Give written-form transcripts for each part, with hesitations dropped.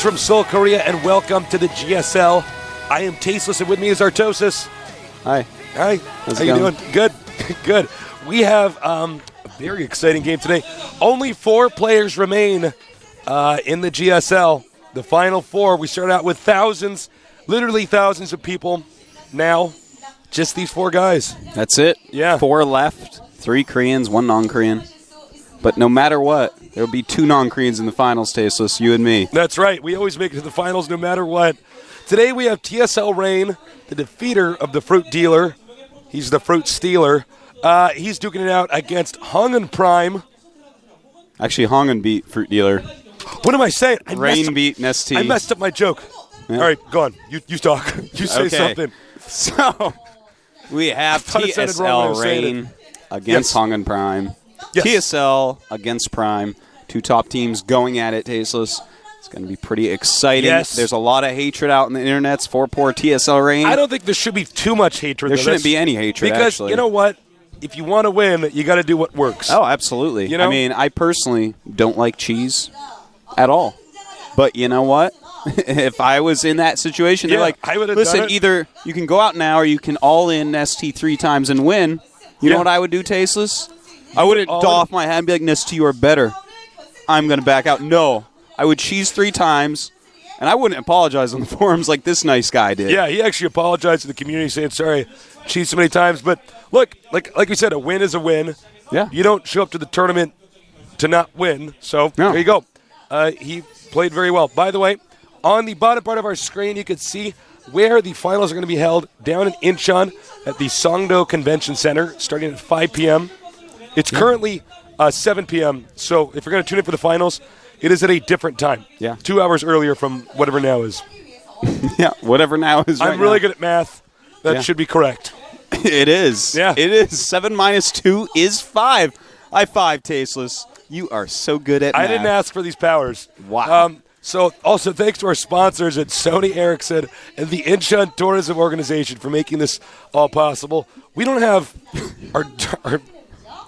from Seoul, Korea, and welcome to the GSL. I am Tasteless, and with me is Artosis. Hi. Hi. How's How it you going? doing? Good. Good. We have a very exciting game today. Only 4 players remain in the GSL. The final 4. We start out with thousands, literally thousands of people. Now, just these 4 guys. That's it. Yeah. 4 left, 3 Koreans, 1 non-Korean. But no matter what, there will be 2 non-Koreans in the finals, Tasteless, you and me. That's right. We always make it to the finals no matter what. Today we have TSL Rain, the defeater of the Fruit Dealer. He's the Fruit Stealer. He's duking it out against HongUn Prime. Actually, HongUn beat Fruit Dealer. What am I saying? Rain beat Nestea. I messed up my joke. Yeah. All right, go on. You talk. You say something. So, we have thought it sounded wrong when I was TSL saying Rain against HongUn Prime. Yes. TSL against Prime. 2 top teams going at it, Tasteless. It's going to be pretty exciting. Yes. There's a lot of hatred out in the internets for poor TSL Rain. I don't think there should be too much hatred. There though. shouldn't be any hatred, because actually. you know what? If you want to win, you got to do what works. Oh, absolutely. You know? I mean, I personally don't like cheese at all. But you know what? If I was in that situation, they're like, I would've listen, done it. either you can go out now or you can all in Nestea 3 times and win. You know what I would do, Tasteless? I wouldn't doff my head and be like, Nestea, you are better. I'm going to back out. No. I would cheese 3 times, and I wouldn't apologize on the forums like this nice guy did. Yeah, he actually apologized to the community saying, sorry, cheated so many times. But look, like we said, a win is a win. Yeah. You don't show up to the tournament to not win. So there you go. He played very well. By the way, on the bottom part of our screen, you can see where the finals are going to be held down in Incheon at the Songdo Convention Center starting at 5 p.m. It's currently 7 p.m., so if you're going to tune in for the finals, it is at a different time. Yeah. 2 hours earlier from whatever now is. Yeah, whatever now is right I'm really now. good at math. That should be correct. It is. Yeah. It is. 7 minus 2 is 5. High 5, Tasteless. You are so good at math. I didn't ask for these powers. Wow. So also thanks to our sponsors at Sony Ericsson and the Incheon Tourism Organization for making this all possible. We don't have our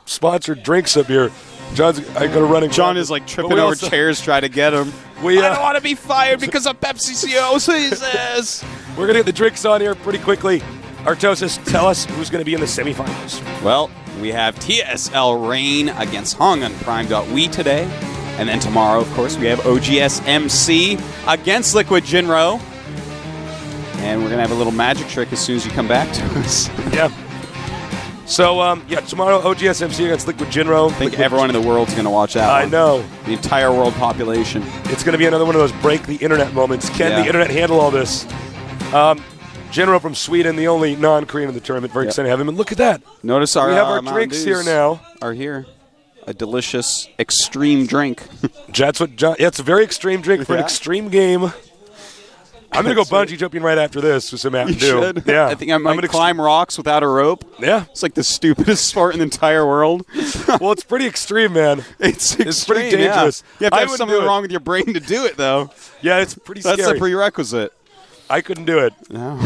sponsored drinks up here. John's I got to run and John is like tripping over chairs trying to get him. I don't want to be fired because of Pepsi CO, says. We're going to get the drinks on here pretty quickly. Artosis, tell us who's going to be in the semifinals. Well, we have TSL Rain against HongUn Prime.we today. And then tomorrow, of course, we have OGSMC against Liquid Jinro. And we're going to have a little magic trick as soon as you come back to us. Yeah. So, tomorrow OGSMC against Liquid Jinro. I think everyone in the world's going to watch that one. I know. The entire world population. It's going to be another one of those break the internet moments. Can the internet handle all this? Jinro from Sweden, the only non-Korean in the tournament. Very excited to have him. And look at that. Notice we have our drinks here now. Are here. A delicious extreme drink. That's what John. Yeah, it's a very extreme drink for an extreme game. I'm going to go bungee jumping right after this with some Mountain Dew. Should. Yeah. I think I might climb rocks without a rope. Yeah. It's like the stupidest sport in the entire world. Well, it's pretty extreme, man. It's pretty dangerous. Yeah. You have to have something wrong with your brain to do it, though. Yeah, it's pretty scary. That's a prerequisite. I couldn't do it. No.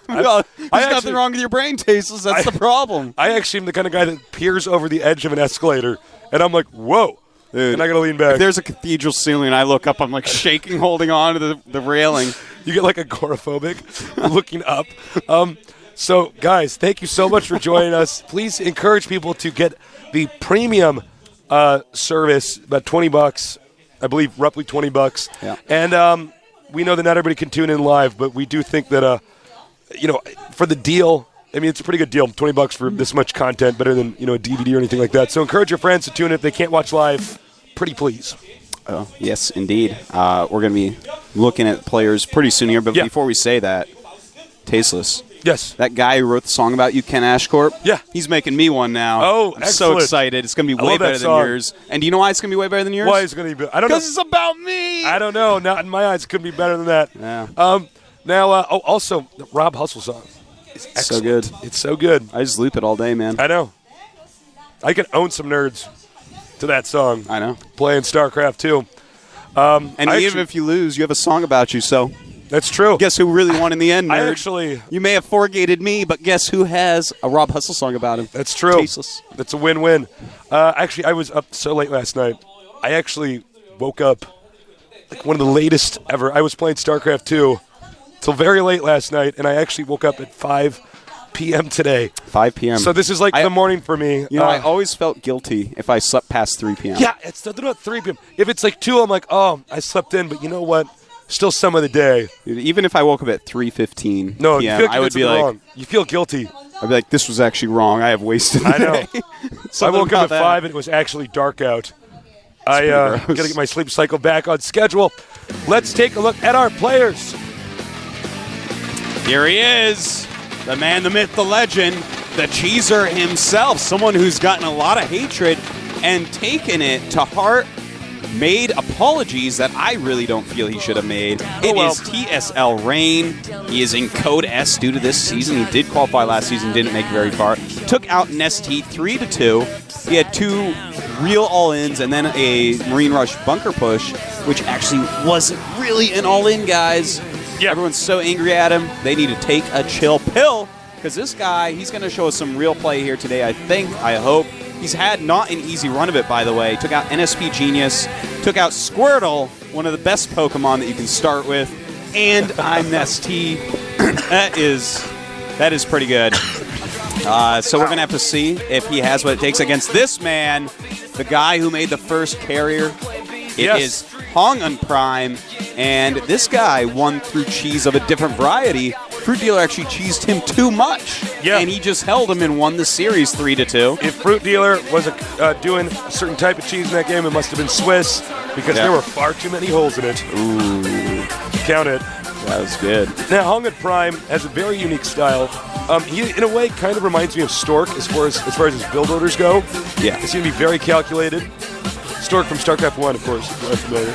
There's nothing wrong with your brain, Tasteless. That's the problem. I actually am the kind of guy that peers over the edge of an escalator, and I'm like, whoa. Dude, and I got to lean back. If there's a cathedral ceiling and I look up, I'm like shaking, holding on to the railing. You get like agoraphobic looking up. So, guys, thank you so much for joining us. Please encourage people to get the premium service, about $20, I believe, roughly $20. Yeah. And we know that not everybody can tune in live, but we do think that, for the deal, I mean, it's a pretty good deal. $20 for this much content, better than a DVD or anything like that. So encourage your friends to tune in if they can't watch live. Pretty please. Oh, yes, indeed. We're going to be looking at players pretty soon here, but before we say that, Tasteless. Yes. That guy who wrote the song about you, Ken Ashcorp. Yeah. He's making me one now. Oh, I'm excellent. so excited. It's going to be way better than yours. And do you know why it's going to be way better than yours? Why is it going to be? I don't know. Because it's about me. I don't know. Not in my eyes, it couldn't be better than that. Yeah. Also, the Rob Hustle song. It's so good. It's so good. I just loop it all day, man. I know. I could own some nerds to that song. I know. Playing StarCraft 2. And even if you lose, you have a song about you, so. That's true. Guess who really won in the end, nerd? You may have foregated me, but guess who has a Rob Hustle song about him? That's true. Tasteless. That's a win-win. Actually, I was up so late last night. I actually woke up one of the latest ever. I was playing StarCraft 2 till very late last night, and I actually woke up at 5 p.m. today. 5 p.m. So this is like the morning for me. I always felt guilty if I slept past 3 p.m. Yeah, it's nothing about 3 p.m. If it's like 2, I'm like, oh, I slept in, but you know what? Still some of the day. Dude, even if I woke up at 3:15 no, p.m., you feel I would be like, wrong. You feel guilty. I'd be like, this was actually wrong. I have wasted the I know. day. I woke up at 5 and it was actually dark out. I got to get my sleep cycle back on schedule. Let's take a look at our players. Here he is, the man, the myth, the legend, the cheeser himself, someone who's gotten a lot of hatred and taken it to heart, made apologies that I really don't feel he should have made. It is TSL Rain. He is in Code S due to this season. He did qualify last season, didn't make very far. Took out Nesty 3-2. He had 2 real all-ins and then a Marine Rush bunker push, which actually wasn't really an all-in, guys. Yeah. Everyone's so angry at him. They need to take a chill pill because this guy, he's going to show us some real play here today, I think, I hope. He's had not an easy run of it, by the way. Took out NSP Genius, took out Squirtle, one of the best Pokemon that you can start with, and I'm Nesty. That is pretty good. So we're going to have to see if he has what it takes against this man, the guy who made the first carrier. It is HongUn Prime, and this guy won through cheese of a different variety. Fruit Dealer actually cheesed him too much, and he just held him and won the series 3-2. If Fruit Dealer was doing a certain type of cheese in that game, it must have been Swiss because there were far too many holes in it. Ooh. Count it. That was good. Now, HongUn Prime has a very unique style. He, in a way, kind of reminds me of Stork as far as his build orders go. Yeah. He seems to be very calculated. Stork from StarCraft 1, of course, if you're familiar.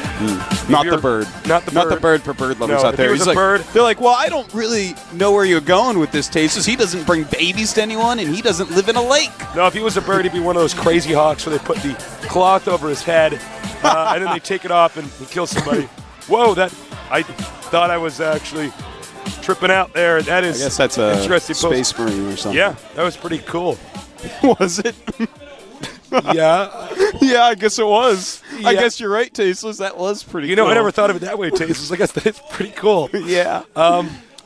Not the bird. Not the bird. Not the bird for bird lovers out there. If he was a bird. They're like, well, I don't really know where you're going with this, Tasteless. He doesn't bring babies to anyone, and he doesn't live in a lake. No, if he was a bird, he'd be one of those crazy hawks where they put the cloth over his head, and then they take it off and he kills somebody. Whoa, I thought I was actually tripping out there. That is, I guess that's a interesting Space Marine or something. Yeah, that was pretty cool. Was it? Yeah. Yeah, I guess it was. Yeah. I guess you're right, Tasteless. That was pretty cool. You know, I never thought of it that way, Tasteless. I guess that's pretty cool. Yeah.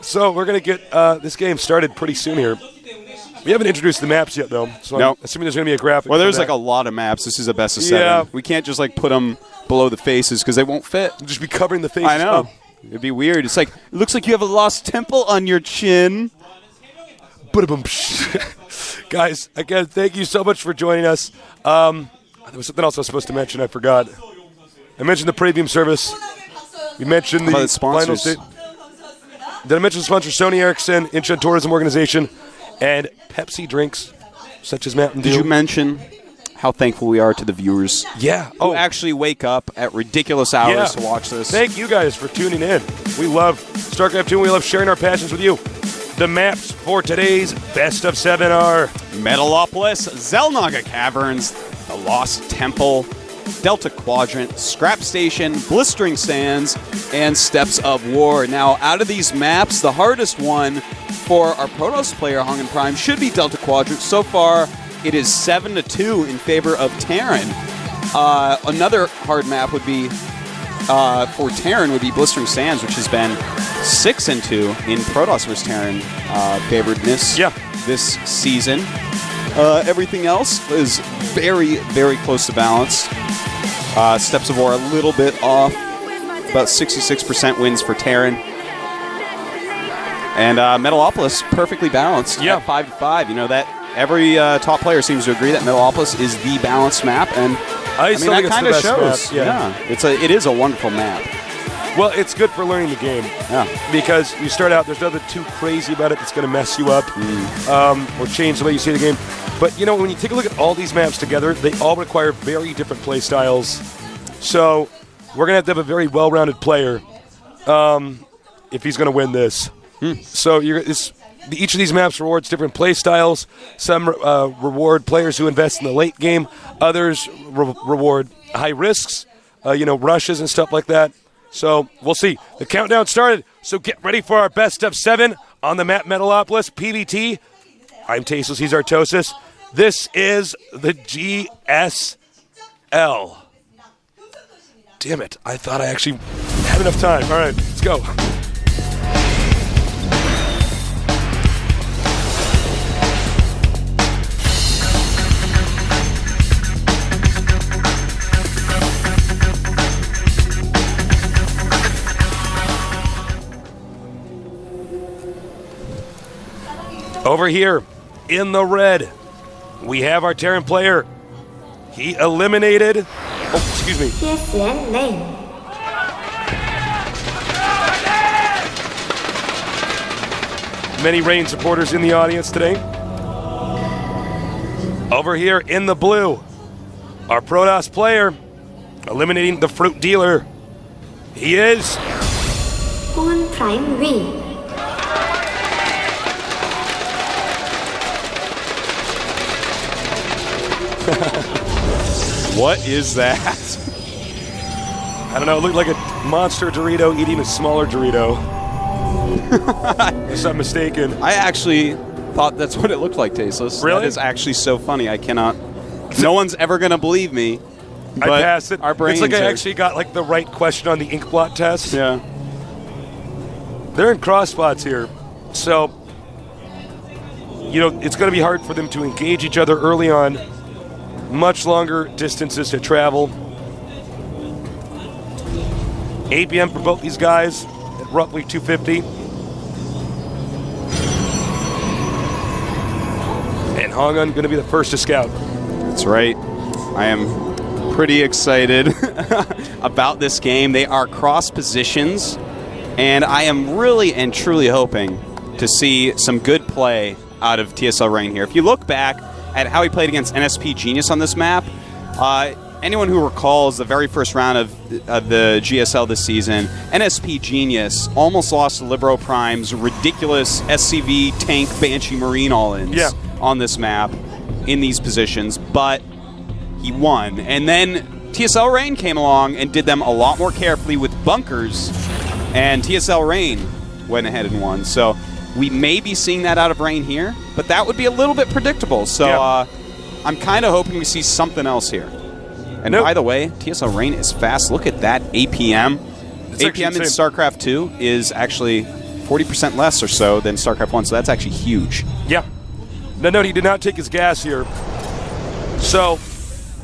So we're going to get this game started pretty soon here. We haven't introduced the maps yet, though. So I'm assuming there's going to be a graphic. Well, there's like a lot of maps. This is a best of 7. Yeah. We can't just like put them below the faces because they won't fit. We'll just be covering the faces. I know. It'd be weird. It's like, it looks like you have a lost temple on your chin. Guys, again, thank you so much for joining us. There was something else I was supposed to mention. I forgot. I mentioned the premium service. We mentioned the sponsors. Did I mention the sponsor? Sony Ericsson, Incheon Tourism Organization, and Pepsi drinks, such as Mountain Dew. Did you mention how thankful we are to the viewers? Yeah. Who actually wake up at ridiculous hours to watch this. Thank you guys for tuning in. We love StarCraft 2, and we love sharing our passions with you. The maps for today's Best of 7 are Metalopolis, Zelnaga Caverns, the Lost Temple, Delta Quadrant, Scrap Station, Blistering Sands, and Steps of War. Now, out of these maps, the hardest one for our Protoss player, HongUn Prime, should be Delta Quadrant. So far, it is 7-2 in favor of Terran. Another hard map would be, for Terran, would be Blistering Sands, which has been 6-2 in Protoss vs. Terran favoredness this season. Everything else is very, very close to balanced. Steps of War a little bit off. About 66% wins for Terran. And Metalopolis perfectly balanced at 5-5. You know, that every top player seems to agree that Metalopolis is the balanced map. And I mean, that kind of shows. It is a wonderful map. Well, it's good for learning the game. Yeah. Because you start out, there's nothing too crazy about it that's going to mess you up or change the way you see the game. But, you know, when you take a look at all these maps together, they all require very different play styles. So we're going to have a very well-rounded player if he's going to win this. So each of these maps rewards different play styles. Some reward players who invest in the late game. Others reward high risks, rushes and stuff like that. So we'll see. The countdown started, so get ready for our Best of 7 on the map Metalopolis PBT. I'm Tasteless, he's Artosis. This is the GSL. Damn it, I thought I actually Not enough time. All right, let's go. Over here, in the red, we have our Terran player. He eliminated... Oh, excuse me. GSL lane. Many Reign supporters in the audience today. Over here, in the blue, our Protoss player eliminating the Fruit Dealer. He is... HongUn Prime win. What is that? I don't know, it looked like a monster Dorito eating a smaller Dorito. Unless I'm mistaken. I actually thought that's what it looked like, Tasteless. Really? That is actually so funny. I cannot... No one's ever going to believe me. I passed it. Our brains it's like I are- actually got like the right question on the ink blot test. Yeah. They're in cross spots here. So, you know, it's going to be hard for them to engage each other early on. Much longer distances to travel. 8 p.m. for both these guys at roughly 250. And HongUn going to be the first to scout. That's right. I am pretty excited about this game. They are cross positions, and I am really and truly hoping to see some good play out of TSL Reign here. If you look back at how he played against NSP Genius on this map, anyone who recalls the very first round of the GSL this season, NSP Genius almost lost to Libero Prime's ridiculous SCV tank Banshee Marine all-ins on this map in these positions, but he won. And then TSL Reign came along and did them a lot more carefully with bunkers, and TSL Reign went ahead and won. So we may be seeing that out of Reign here, but that would be a little bit predictable. So I'm kind of hoping we see something else here. And by the way, TSL Reign is fast. Look at that APM. It's APM in StarCraft 2 is actually 40% less or so than StarCraft 1, so that's actually huge. Yeah. No, he did not take his gas here. So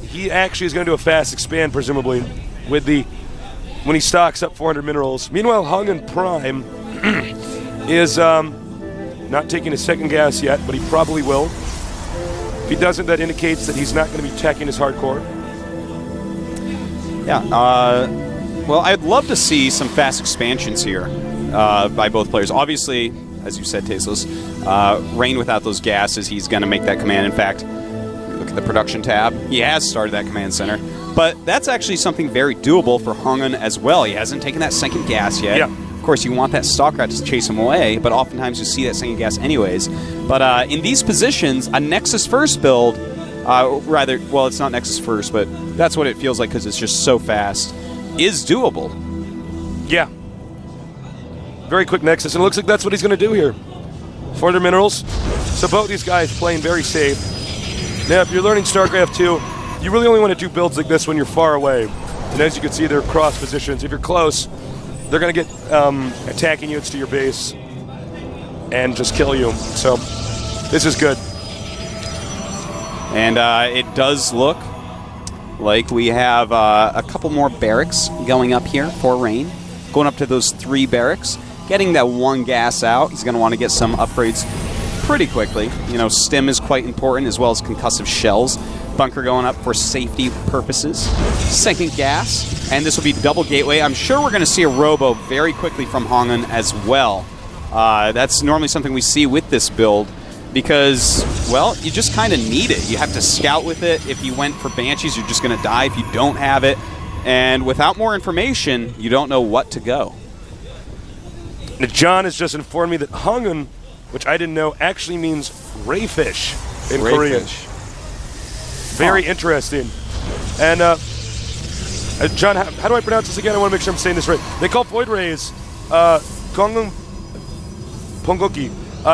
he actually is going to do a fast expand, presumably, with the when he stocks up 400 minerals. Meanwhile, HongUn Prime is not taking his second gas yet, but he probably will. If he doesn't, that indicates that he's not going to be teching his hardcore. Yeah. Well, I'd love to see some fast expansions here by both players. Obviously, as you said, Tasteless, Reign without those gases, he's going to make that command. In fact, look at the production tab. He has started that command center. But that's actually something very doable for HongUn as well. He hasn't taken that second gas yet. Yeah. Of course, you want that stock rat to chase him away, but oftentimes you see that second gas anyways. But in these positions, a Nexus First build, well, it's not Nexus First, but that's what it feels like because it's just so fast, is doable. Yeah. Very quick Nexus, and it looks like that's what he's going to do here. 400 minerals. So both these guys playing very safe. Now, if you're learning StarCraft 2, you really only want to do builds like this when you're far away. And as you can see, they're cross positions. If you're close, they're going to get attacking units to your base and just kill you. So this is good. And it does look like we have a couple more barracks going up here for Reign. Going up to those 3 barracks. Getting that 1 gas out. He's going to want to get some upgrades pretty quickly. You know, stim is quite important, as well as concussive shells. Bunker going up for safety purposes. Second gas, and this will be double gateway. I'm sure we're going to see a robo very quickly from HongUn as well. That's normally something we see with this build because, well, you just kind of need it. You have to scout with it. If you went for Banshees, you're just going to die if you don't have it. And without more information, you don't know what to go. Now, John has just informed me that HongUn, which I didn't know, actually means rayfish in Korean. Very interesting. And, John, how do I pronounce this again? I want to make sure I'm saying this right. They call void rays Kongung Pongoki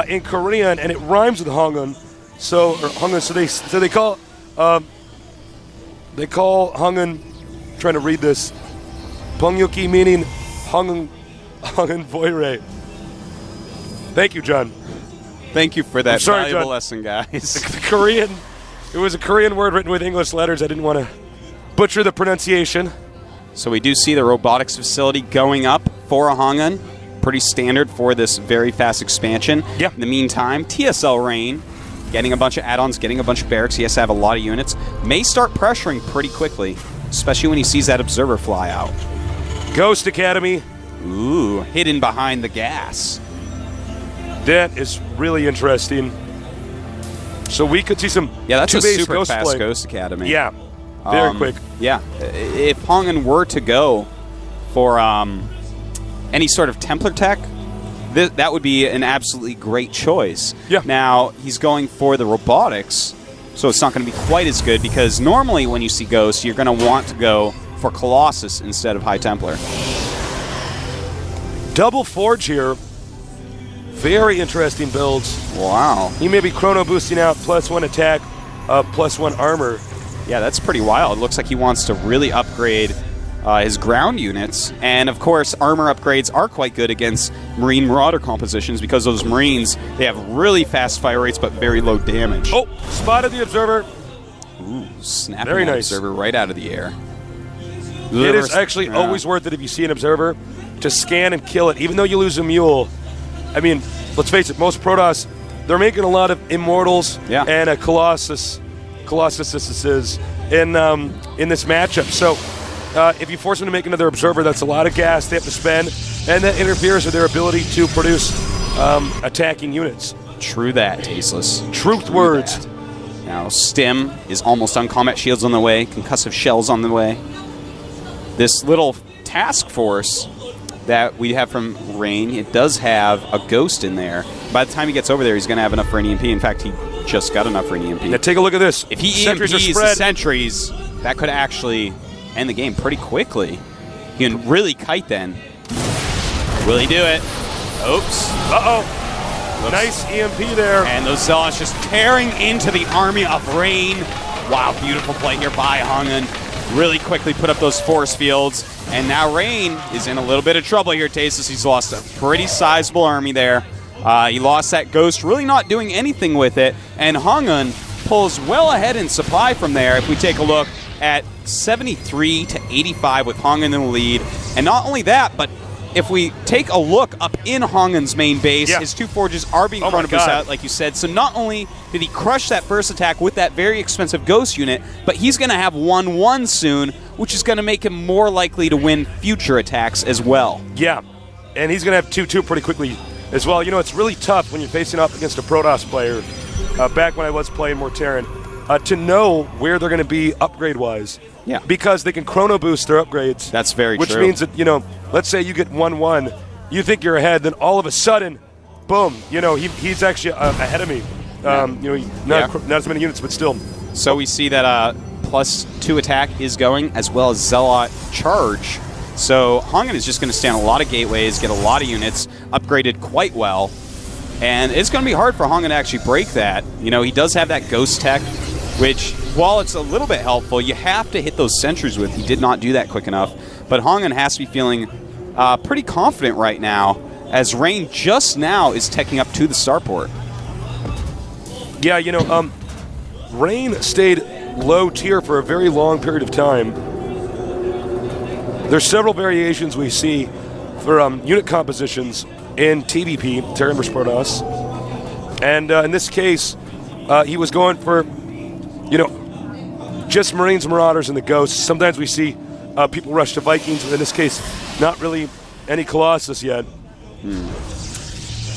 in Korean, and it rhymes with HongUn. So, or HongUn, so they call HongUn, trying to read this, Pongyoki meaning HongUn Voire. Thank you, John. Thank you for that sorry, valuable John. lesson, guys. The Korean, it was a Korean word written with English letters. I didn't want to butcher the pronunciation. So we do see the robotics facility going up for a HongUn. Pretty standard for this very fast expansion. Yeah. In the meantime, TSL Rain, getting a bunch of add-ons, getting a bunch of barracks. He has to have a lot of units. May start pressuring pretty quickly, especially when he sees that observer fly out. Ghost Academy. Ooh, hidden behind the gas. That is really interesting. So we could see some Yeah, that's a two-base super Ghost fast play. Ghost Academy. Yeah, very quick. Yeah, if HongUn were to go for any sort of Templar tech, that would be an absolutely great choice. Yeah. Now, he's going for the robotics, so it's not going to be quite as good because normally when you see Ghost, you're going to want to go for Colossus instead of High Templar. Double Forge here. Very interesting builds. Wow. He may be chrono boosting out +1 attack, +1 armor. Yeah, that's pretty wild. It looks like he wants to really upgrade his ground units. And, of course, armor upgrades are quite good against Marine Marauder compositions because those Marines, they have really fast fire rates but very low damage. Oh, spotted the observer. Ooh, snapping Very that nice. observer right out of the air. It is actually always worth it if you see an observer to scan and kill it, even though you lose a mule. I mean, let's face it, most Protoss, they're making a lot of Immortals and a Colossuses in this matchup. So if you force them to make another observer, that's a lot of gas they have to spend, and that interferes with their ability to produce attacking units. True that, Tasteless. Truth words. That. Now, Stim is almost on combat shields on the way, concussive shells on the way. This little task force that we have from Rain, it does have a Ghost in there. By the time he gets over there, he's going to have enough for an EMP. In fact, he just got enough for an EMP. Now take a look at this. If he Sentries are EMPs the spread. sentries, that could actually end the game pretty quickly. He can really kite then. Will he do it? Oops. Uh-oh. Nice EMP there. And those Zealots just tearing into the army of Rain. Wow, beautiful play here by HongUn. Really quickly put up those force fields. And now Rain is in a little bit of trouble here, Tasteless. He's lost a pretty sizable army there. He lost that Ghost, really not doing anything with it. And HongUn pulls well ahead in supply from there. If we take a look at 73 to 85 with HongUn in the lead. And not only that, but if we take a look up in HongUn's main base, his two forges are being chrono boosted out, like you said. So not only did he crush that first attack with that very expensive Ghost unit, but he's going to have 1-1 soon, which is going to make him more likely to win future attacks as well. Yeah, and he's going to have 2-2 pretty quickly as well. You know, it's really tough when you're facing off against a Protoss player, back when I was playing more Terran, to know where they're going to be upgrade-wise. Yeah. Because they can chrono boost their upgrades. That's very which true. Which means that, you know, let's say you get 1-1, you think you're ahead, then all of a sudden, boom, you know, he's actually ahead of me. You know, not as many units, but still. So we see that +2 attack is going, as well as Zealot charge. So HongUn is just going to stand a lot of gateways, get a lot of units, upgraded quite well. And it's going to be hard for HongUn to actually break that. You know, he does have that Ghost tech, which, while it's a little bit helpful, you have to hit those sentries with. He did not do that quick enough. But HongUn has to be feeling pretty confident right now, as Rain just now is teching up to the starport. Yeah, you know, Rain stayed low tier for a very long period of time. There's several variations we see for unit compositions in TVP, Terran vs. Protoss. And in this case, he was going for, you know, just Marines, Marauders, and the Ghosts. Sometimes we see people rush to Vikings, but in this case, not really any Colossus yet.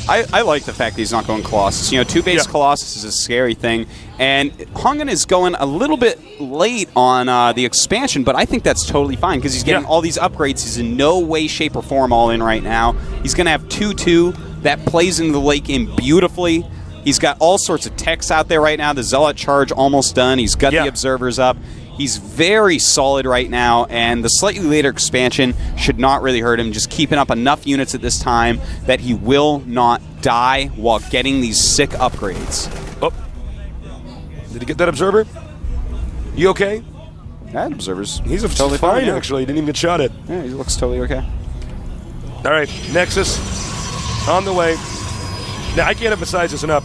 I like the fact that he's not going Colossus. You know, two-base Colossus is a scary thing. And HongUn is going a little bit late on the expansion, but I think that's totally fine because he's getting all these upgrades. He's in no way, shape, or form all in right now. He's going to have 2-2. That plays into the late game beautifully. He's got all sorts of techs out there right now. The Zealot charge almost done. He's got the observers up. He's very solid right now, and the slightly later expansion should not really hurt him. Just keeping up enough units at this time that he will not die while getting these sick upgrades. Oh. Did he get that observer? You okay? That observer's He's totally fine, fine, actually. He didn't even get shot at. Yeah, he looks totally okay. All right, Nexus on the way. Now, I can't emphasize this enough.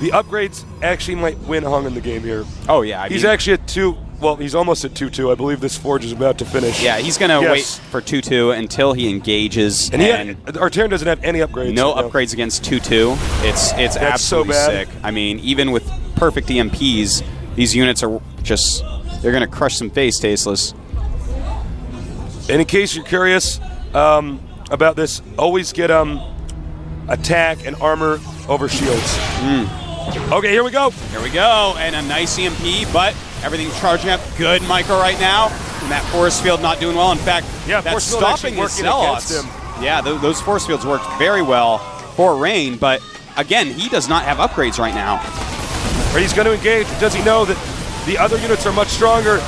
The upgrades actually might win HongUn the game here. Oh, yeah. He's actually at 2. Well, he's almost at 2-2. I believe this Forge is about to finish. Yeah, he's going to wait for 2-2 until he engages. And our Terran doesn't have any upgrades. No upgrades against 2-2. It's absolutely so sick. I mean, even with perfect EMPs, these units are just, they're going to crush some face, Tasteless. And in case you're curious about this, always get attack and armor over shields. Okay, here we go. Here we go, and a nice EMP, but everything's charging up. Good micro right now. And that force field not doing well. In fact, that's stopping his Zealots. Yeah, those force fields worked very well for Rain, but again, he does not have upgrades right now. But he's going to engage. Does he know that the other units are much stronger?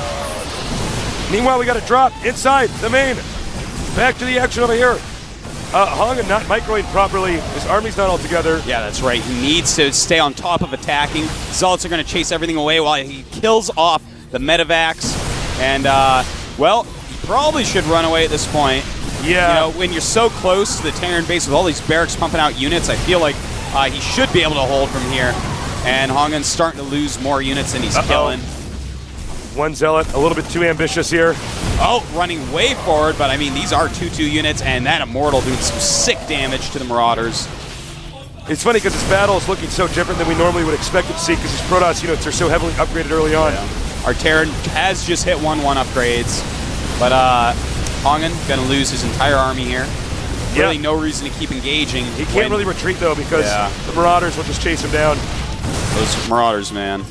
Meanwhile, we got a drop inside the main. Back to the action over here. HongUn not microing properly. His army's not all together. Yeah, that's right. He needs to stay on top of attacking. Zealots are going to chase everything away while he kills off the medevacs. And, well, he probably should run away at this point. Yeah. You know, when you're so close to the Terran base with all these barracks pumping out units, I feel like he should be able to hold from here. And HongUn's starting to lose more units than he's killing. One Zealot, a little bit too ambitious here. Oh, running way forward, but I mean, these are 2-2 units, and that Immortal doing some sick damage to the Marauders. It's funny because this battle is looking so different than we normally would expect it to see because these Protoss units are so heavily upgraded early on. Yeah. Our Terran has just hit 1-1 upgrades, but HongUn going to lose his entire army here. Really no reason to keep engaging. He can't really retreat, though, because the Marauders will just chase him down. Those Marauders, man.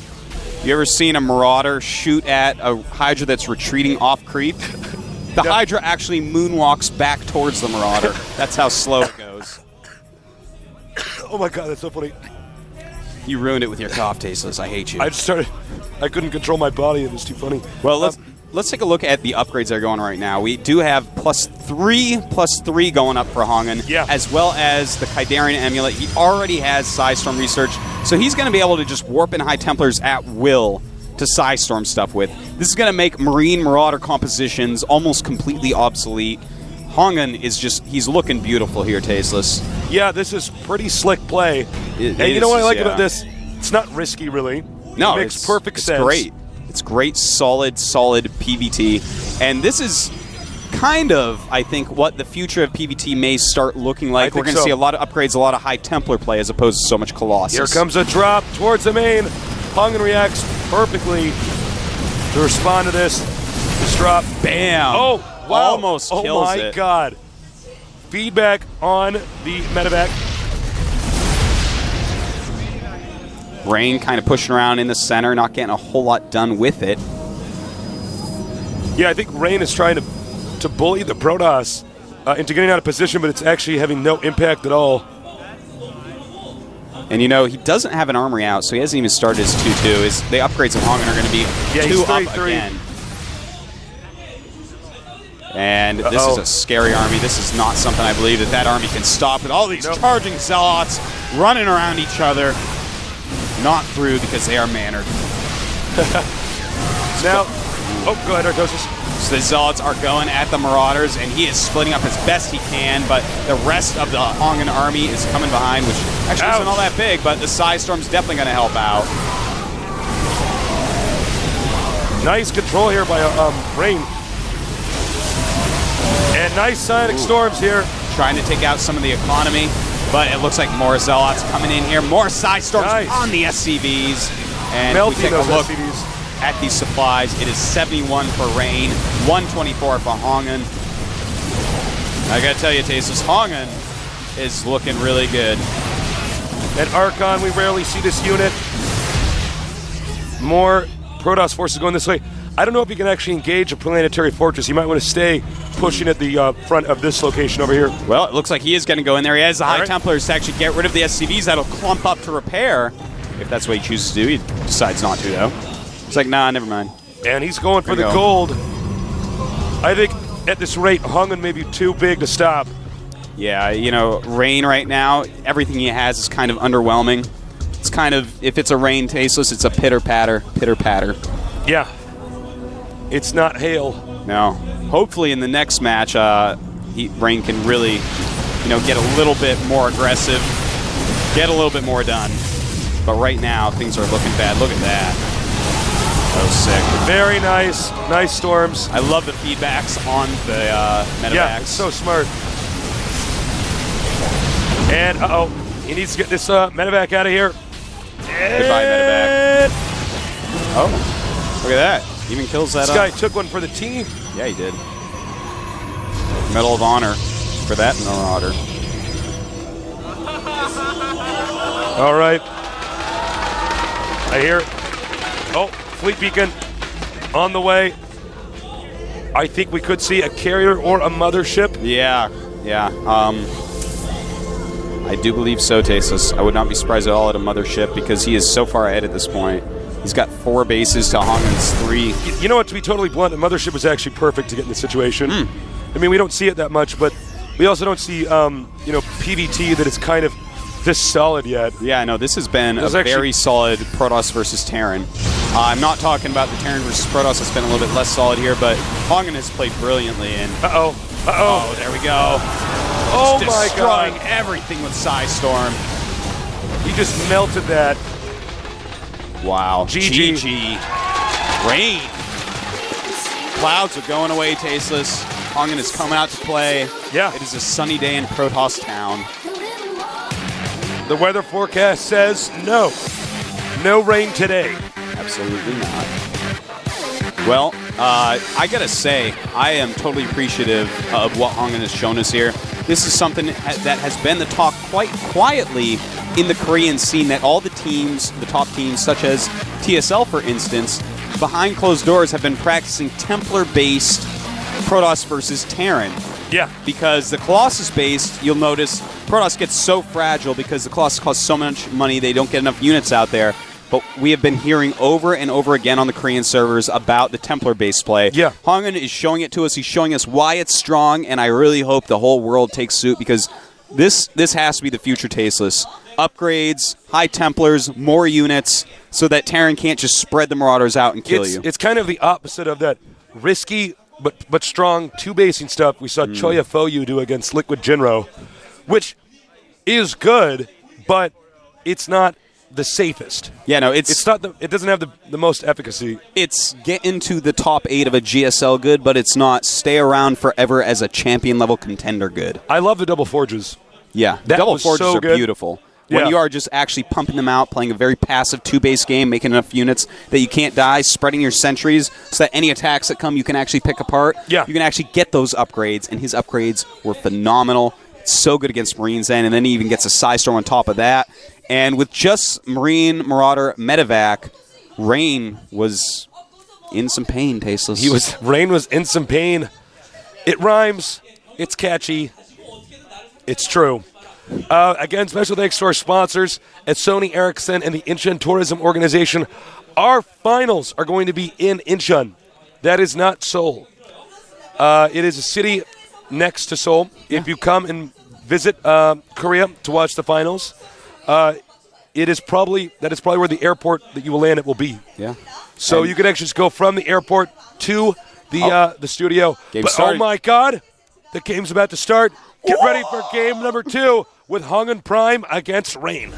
You ever seen a Marauder shoot at a Hydra that's retreating off creep? The Hydra actually moonwalks back towards the Marauder. That's how slow it goes. Oh my god, that's so funny. You ruined it with your cough, Tasteless. I hate you. I couldn't control my body. It was too funny. Well, let's take a look at the upgrades that are going right now. We do have +3/+3 going up for HongUn, as well as the Kaidarian Amulet. He already has Psystorm research, so he's going to be able to just warp in High Templars at will to Psystorm stuff with. This is going to make Marine Marauder compositions almost completely obsolete. HongUn is just, he's looking beautiful here, Tasteless. Yeah, this is pretty slick play. And you know what I like about this? It's not risky, really. No, it makes perfect sense. It's great. It's great, solid PVT. And this is kind of, I think, what the future of PVT may start looking like. We're going to see a lot of upgrades, a lot of High Templar play as opposed to so much Colossus. Here comes a drop towards the main. HongUn reacts perfectly to respond to this. This drop. Bam. Oh, wow. Almost kills it. Oh, my God. Feedback on the medevac. Rain kind of pushing around in the center, not getting a whole lot done with it. Yeah, I think Rain is trying to bully the Protoss into getting out of position, but it's actually having no impact at all. And you know, he doesn't have an armory out, so he hasn't even started his 2-2. The upgrades of HongUn are going to be 2 up again. And this is a scary army. This is not something I believe that army can stop with all these charging Zealots running around each other. Not through because they are mannered. Now, go ahead, Artosis. So the Zealots are going at the Marauders, and he is splitting up as best he can, but the rest of the HongUn army is coming behind, which actually isn't all that big, but the Psystorm's definitely going to help out. Nice control here by Rain. And nice Sonic Storms here. Trying to take out some of the economy, but it looks like more Zealots coming in here. More Psystorms on the SCVs. And if we take a look at these supplies, it is 71 for Rain, 124 for HongUn. I gotta tell you, Tasteless, HongUn is looking really good. At Archon, we rarely see this unit. More Protoss forces going this way. I don't know if he can actually engage a planetary fortress. He might want to stay pushing at the front of this location over here. Well, it looks like he is going to go in there. He has the High Templars to actually get rid of the SCVs that'll clump up to repair. If that's what he chooses to do, he decides not to, though. He's like, nah, never mind. And he's going for the gold. I think at this rate, HongUn may be too big to stop. Yeah, you know, Rain right now, everything he has is kind of underwhelming. It's kind of, if it's a Rain Tasteless, it's a pitter-patter. Yeah. It's not hail. No. Hopefully in the next match, Rain can really, get a little bit more aggressive, get a little bit more done. But right now, things are looking bad. Look at that. That was sick. Very nice. Nice storms. I love the feedbacks on the medevacs. Yeah, it's so smart. And, he needs to get this medevac out of here. Goodbye, medevac. Oh, look at that. Even kills that This guy took one for the team. Yeah, he did. Medal of Honor for that Marauder. All right. I hear it. Oh, Fleet Beacon on the way. I think we could see a carrier or a mothership. Yeah. I do believe so, Tasteless. I would not be surprised at all at a mothership because he is so far ahead at this point. He's got 4 bases to HongUn's 3. You know what, to be totally blunt, a mothership was actually perfect to get in this situation. I mean, we don't see it that much, but we also don't see, PVT that is kind of this solid yet. Yeah, no, this has been a very solid Protoss versus Terran. I'm not talking about the Terran versus Protoss. It's been a little bit less solid here, but HongUn has played brilliantly. And oh, there we go. Oh just my God! Destroying everything with Psystorm. He just melted that. Wow. GG. Rain. Clouds are going away, Tasteless. HongUn is coming out to play. Yeah. It is a sunny day in Protoss Town. The weather forecast says no. No rain today. Absolutely not. Well, I gotta say, I am totally appreciative of what HongUn has shown us here. This is something that has been the talk quite quietly in the Korean scene, that all the teams, the top teams, such as TSL, for instance, behind closed doors have been practicing Templar-based Protoss versus Terran. Yeah. Because the Colossus-based, you'll notice, Protoss gets so fragile because the Colossus costs so much money, they don't get enough units out there. But we have been hearing over and over again on the Korean servers about the Templar-based play. Yeah. HongUn is showing it to us. He's showing us why it's strong, and I really hope the whole world takes suit because this has to be the future, Tasteless. Upgrades, high Templars, more units, so that Terran can't just spread the Marauders out and kill you. It's kind of the opposite of that risky but strong two-basing stuff we saw Choya Foyu do against Liquid Jinro, which is good, but it's not the safest. Yeah, no, it doesn't have the most efficacy. It's get into the top 8 of a GSL good, but it's not stay around forever as a champion level contender good. I love the double forges. Yeah, that double forges so are good. Beautiful. When you are just actually pumping them out, playing a very passive 2-base game, making enough units that you can't die, spreading your sentries so that any attacks that come you can actually pick apart. Yeah. You can actually get those upgrades, and his upgrades were phenomenal. So good against Marines then, and then he even gets a Psystorm on top of that. And with just Marine, Marauder, Medevac, Rain was in some pain, Tasteless. Rain was in some pain. It rhymes. It's catchy. It's true. Again, special thanks to our sponsors at Sony Ericsson and the Incheon Tourism Organization. Our finals are going to be in Incheon. That is not Seoul. It is a city next to Seoul. Yeah. If you come and visit Korea to watch the finals, that is probably where the airport that you will land at will be. Yeah. So you can actually just go from the airport to the studio. Oh my God, the game's about to start. Get ready for game number 2 with HongUn Prime against Rain.